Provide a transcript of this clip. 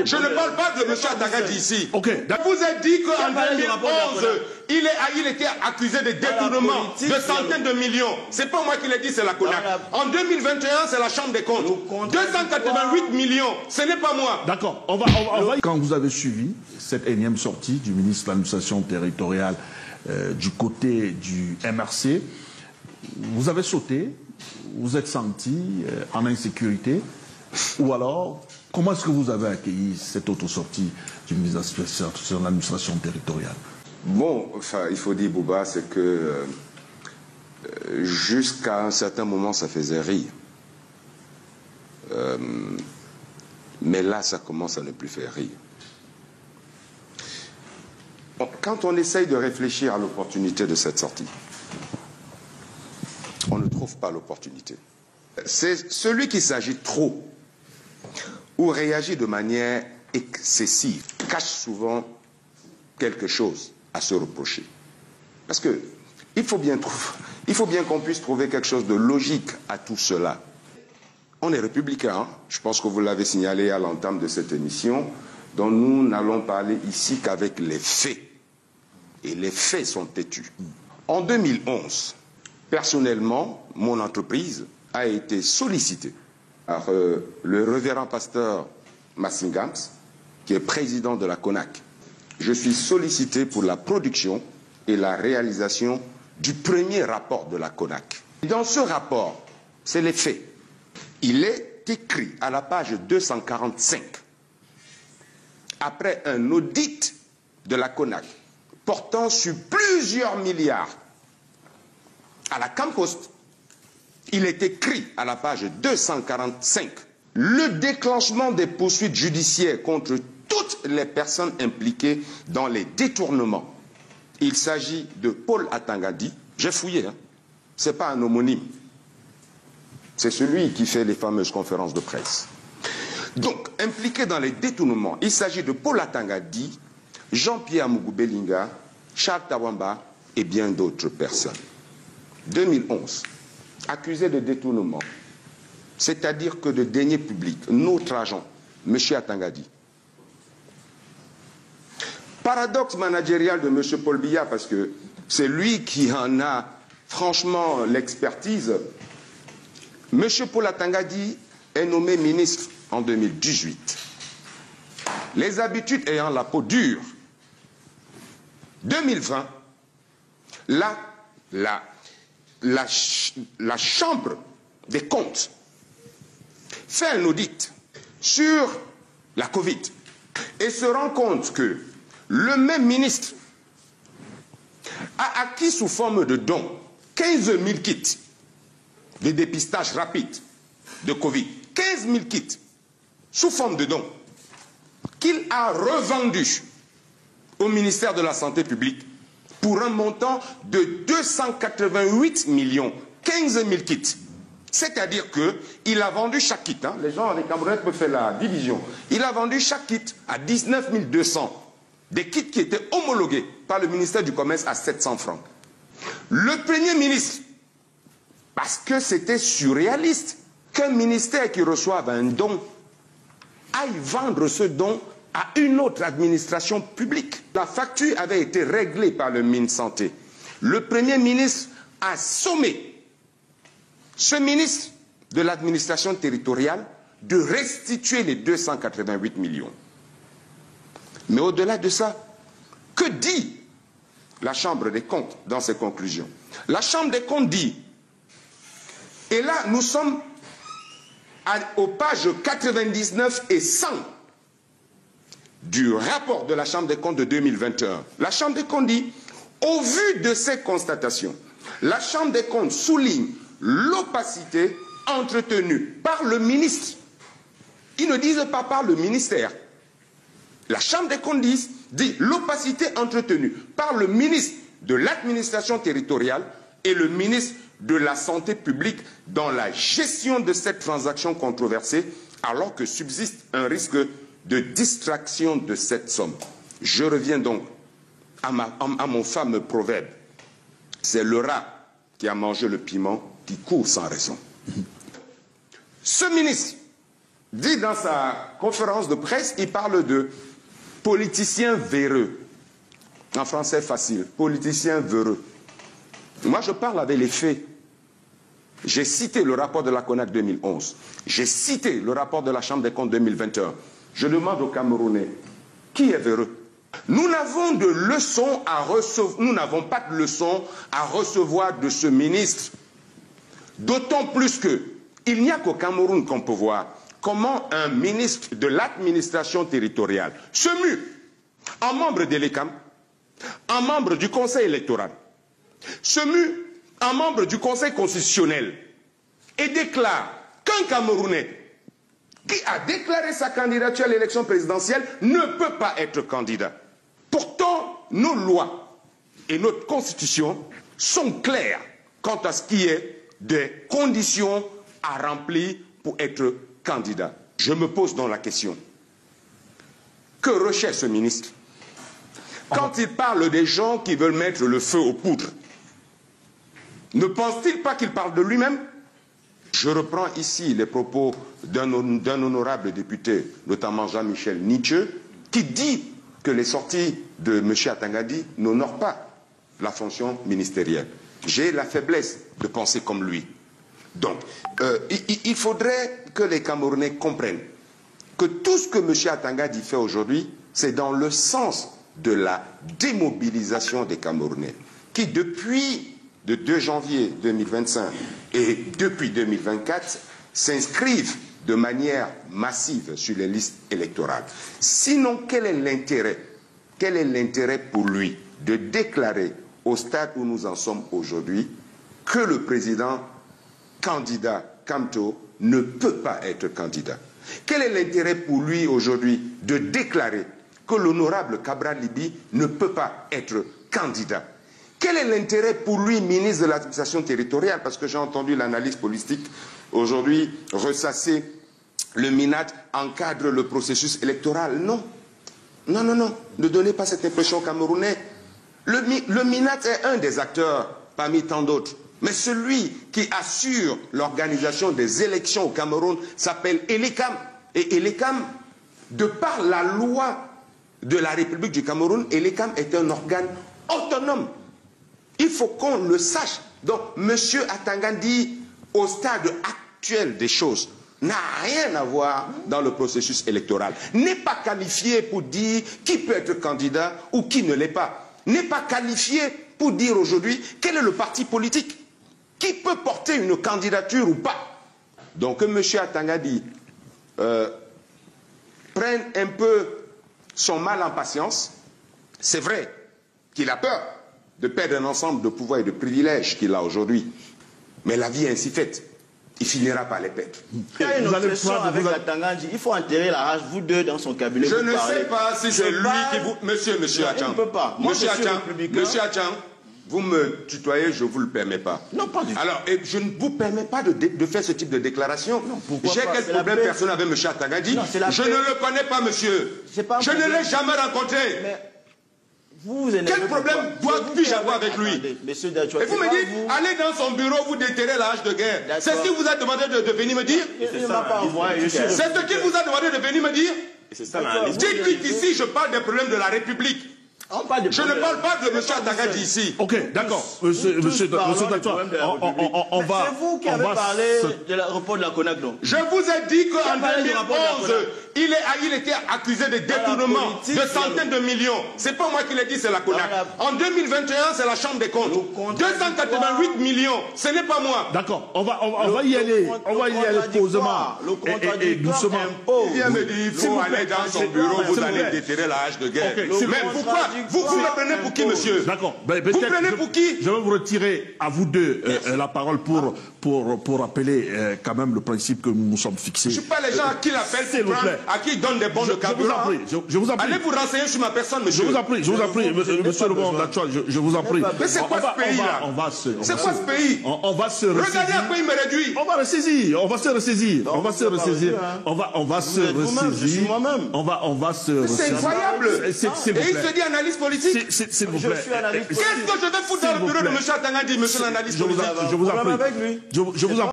Je ne parle pas de M. Atangadi ici. Ok. Je vous ai dit qu'en 2011, il était accusé de détournement de centaines de millions. C'est pas moi qui l'ai dit, c'est la CONAC. En 2021, c'est la Chambre des comptes. 288 millions, ce n'est pas moi. D'accord. On va... Quand vous avez suivi cette énième sortie du ministre de l'administration territoriale du côté du MRC, vous avez sauté, vous êtes senti en insécurité, ou alors, comment est-ce que vous avez accueilli cette auto-sortie du ministre de l'administration territoriale? Bon, enfin, il faut dire, Bouba, c'est que jusqu'à un certain moment, ça faisait rire. Mais là, ça commence à ne plus faire rire. Bon, quand on essaye de réfléchir à l'opportunité de cette sortie, on ne trouve pas l'opportunité. C'est celui qui s'agit trop ou réagit de manière excessive, cache souvent quelque chose à se reprocher. Parce que il faut bien qu'on puisse trouver quelque chose de logique à tout cela. On est républicain, hein? Je pense que vous l'avez signalé à l'entame de cette émission, dont nous n'allons parler ici qu'avec les faits. Et les faits sont têtus. En 2011, personnellement, mon entreprise a été sollicitée par le révérend pasteur Massingams, qui est président de la CONAC. Je suis sollicité pour la production et la réalisation du premier rapport de la CONAC. Dans ce rapport, c'est les faits. Il est écrit à la page 245, après un audit de la CONAC portant sur plusieurs milliards à la Campost, il est écrit à la page 245, le déclenchement des poursuites judiciaires contre toutes les personnes impliquées dans les détournements. Il s'agit de Paul Atangadi, j'ai fouillé, hein. Ce n'est pas un homonyme, c'est celui qui fait les fameuses conférences de presse. Donc, impliqué dans les détournements, il s'agit de Paul Atangadi, Jean-Pierre Mougoubelinga, Charles Tawamba et bien d'autres personnes. 2011, accusé de détournement, c'est-à-dire que de deniers publics, notre agent, M. Atangadi. Paradoxe managérial de M. Paul Biya, parce que c'est lui qui en a franchement l'expertise. M. Paul Atangadi est nommé ministre en 2018. Les habitudes ayant la peau dure, 2020, la Chambre des comptes fait un audit sur la Covid et se rend compte que le même ministre a acquis sous forme de dons 15 000 kits de dépistage rapide de Covid. 15 000 kits sous forme de dons qu'il a revendus au ministère de la Santé publique pour un montant de 288 millions, 15 000 kits. C'est-à-dire qu'il a vendu chaque kit, hein, les gens avec Camerounais peuvent faire la division, il a vendu chaque kit à 19 200, des kits qui étaient homologués par le ministère du Commerce à 700 francs. Le Premier ministre, parce que c'était surréaliste qu'un ministère qui reçoive un don aille vendre ce don à une autre administration publique. La facture avait été réglée par le ministre Santé. Le Premier ministre a sommé ce ministre de l'administration territoriale de restituer les 288 millions. Mais au-delà de ça, que dit la Chambre des comptes dans ses conclusions? La Chambre des comptes dit, et là nous sommes aux pages 99 et 100 du rapport de la Chambre des comptes de 2021. La Chambre des comptes dit, au vu de ces constatations, la Chambre des comptes souligne l'opacité entretenue par le ministre. Ils ne disent pas par le ministère. La Chambre des comptes dit l'opacité entretenue par le ministre de l'administration territoriale et le ministre de la santé publique dans la gestion de cette transaction controversée, alors que subsiste un risque de distraction de cette somme. Je reviens donc à mon fameux proverbe. C'est le rat qui a mangé le piment qui court sans raison. Ce ministre dit dans sa conférence de presse, il parle de politiciens véreux. En français facile, politiciens véreux. Moi, je parle avec les faits. J'ai cité le rapport de la CONAC 2011. J'ai cité le rapport de la Chambre des comptes 2021. Je demande aux Camerounais, qui est véreux? Nous n'avons de leçons à recevoir, nous n'avons pas de leçons à recevoir de ce ministre. D'autant plus qu'il n'y a qu'au Cameroun qu'on peut voir comment un ministre de l'administration territoriale se mue en membre de l'ECAM, en membre du Conseil électoral, se mue en membre du Conseil constitutionnel et déclare qu'un Camerounais qui a déclaré sa candidature à l'élection présidentielle ne peut pas être candidat. Pourtant, nos lois et notre constitution sont claires quant à ce qui est des conditions à remplir pour être candidat. Je me pose donc la question. Que recherche ce ministre quand il parle des gens qui veulent mettre le feu aux poudres? Ne pense-t-il pas qu'il parle de lui-même? Je reprends ici les propos d'un honorable député, notamment Jean-Michel Nietzsche, qui dit que les sorties de M. Atangadi n'honorent pas la fonction ministérielle. J'ai la faiblesse de penser comme lui. Donc, il faudrait que les Camerounais comprennent que tout ce que M. Atangadi fait aujourd'hui, c'est dans le sens de la démobilisation des Camerounais, qui depuis le 2 janvier 2025 et depuis 2024 s'inscrivent de manière massive sur les listes électorales. Sinon, quel est l'intérêt? Quel est l'intérêt pour lui de déclarer au stade où nous en sommes aujourd'hui que le président candidat Kamto ne peut pas être candidat? Quel est l'intérêt pour lui aujourd'hui de déclarer que l'honorable Cabral Libi ne peut pas être candidat? Quel est l'intérêt pour lui, ministre de l'administration territoriale? Parce que j'ai entendu l'analyse politique aujourd'hui ressasser le MINAT encadre le processus électoral. Non. Non, non, non. Ne donnez pas cette impression aux Camerounais. Le MINAT est un des acteurs parmi tant d'autres. Mais celui qui assure l'organisation des élections au Cameroun s'appelle ELECAM. Et ELECAM, de par la loi de la République du Cameroun, ELECAM est un organe autonome. Il faut qu'on le sache. Donc, M. Atangadi, au stade actuel des choses, n'a rien à voir dans le processus électoral. N'est pas qualifié pour dire qui peut être candidat ou qui ne l'est pas. N'est pas qualifié pour dire aujourd'hui quel est le parti politique qui peut porter une candidature ou pas. Donc, que M. Atangadi prenne un peu son mal en patience. C'est vrai qu'il a peur de perdre un ensemble de pouvoirs et de privilèges qu'il a aujourd'hui. Mais la vie est ainsi faite. Il finira par les perdre. Il y a une obsession avec Atangadi. Il faut enterrer la rage, vous deux, dans son cabinet. Je ne sais pas si c'est lui qui vous... Monsieur Atchang. Il ne peut pas. Moi, Monsieur Atchang, vous me tutoyez, je ne vous le permets pas. Non, pas du tout. Alors, je ne vous permets pas de faire ce type de déclaration. J'ai quelques problèmes personnels avec M. Atangadi. Je ne le connais pas, monsieur. Je ne l'ai jamais rencontré. Mais quel problème puis-je avoir avec lui? Et vous me dites, allez dans son bureau, vous déterrez la hache de guerre. C'est ce qu'il vous a demandé de venir me dire? C'est ce qu'il vous a demandé de venir me dire? Dites-lui qu'ici, je parle des problèmes de la République. Je ne parle pas de M. Atangadi ici. Ok, d'accord. Monsieur Datou, on va... C'est vous qui avez parlé de l'aéroport de la CONAC, donc. Je vous ai dit qu'en 2011, il était accusé de détournement de centaines de millions. C'est pas moi qui l'ai dit, c'est la CONAC. En 2021, c'est la Chambre des comptes. 288 millions, ce n'est pas moi. D'accord, on va y aller posément et doucement. Il vient me dire, il faut aller dans son bureau, vous allez déterrer la hache de guerre. Mais pourquoi? Vous me prenez pour qui, monsieur? D'accord. Vous prenez pour qui? Je vais vous retirer à vous deux la parole pour rappeler quand même le principe que nous nous sommes fixés. Je ne suis pas les gens à qui l'appellent pour prendre, à qui ils donnent des bons de carburant. Je vous en prie. Allez vous renseigner sur ma personne, monsieur. Je vous en prie, monsieur le bon Datou, je vous en prie. Mais c'est quoi ce pays-là? C'est quoi ce pays? On va se ressaisir. Regardez à quoi il me réduit. On va ressaisir. On va se ressaisir. On va se ressaisir. C'est incroyable. Et il se dit analyse politique. S'il vous plaît. Qu'est-ce que je vais foutre dans le bureau de M. Atangadi, monsieur l'analyste politique? Je vous en prie.